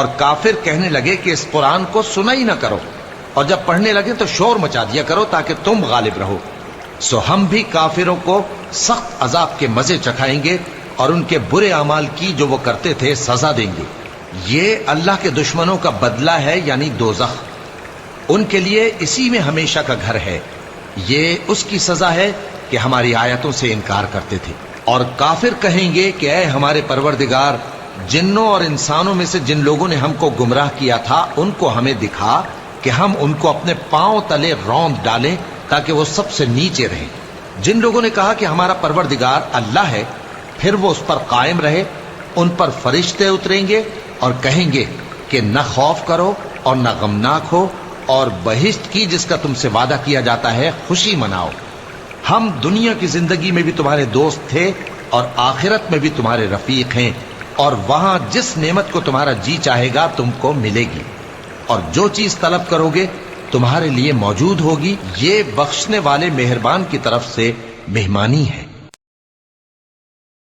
اور کافر کہنے لگے کہ اس قرآن کو سنا ہی نہ کرو، اور جب پڑھنے لگے تو شور مچا دیا کرو تاکہ تم غالب رہو۔ سو ہم بھی کافروں کو سخت عذاب کے مزے چکھائیں گے اور ان کے برے اعمال کی جو وہ کرتے تھے سزا دیں گے۔ یہ اللہ کے دشمنوں کا بدلہ ہے، یعنی دوزخ، ان کے لیے اسی میں ہمیشہ کا گھر ہے۔ یہ اس کی سزا ہے کہ ہماری آیتوں سے انکار کرتے تھے۔ اور کافر کہیں گے کہ اے ہمارے پروردگار، جنوں اور انسانوں میں سے جن لوگوں نے ہم کو گمراہ کیا تھا ان کو ہمیں دکھا کہ ہم ان کو اپنے پاؤں تلے روند ڈالیں تاکہ وہ سب سے نیچے رہیں۔ جن لوگوں نے کہا کہ ہمارا پروردگار اللہ ہے، پھر وہ اس پر قائم رہے، ان پر فرشتے اتریں گے اور کہیں گے کہ نہ خوف کرو اور نہ غمناک ہو، اور بہشت کی جس کا تم سے وعدہ کیا جاتا ہے خوشی مناؤ۔ ہم دنیا کی زندگی میں بھی تمہارے دوست تھے اور آخرت میں بھی تمہارے رفیق ہیں، اور وہاں جس نعمت کو تمہارا جی چاہے گا تم کو ملے گی، اور جو چیز طلب کرو گے تمہارے لیے موجود ہوگی۔ یہ بخشنے والے مہربان کی طرف سے مہمانی ہے۔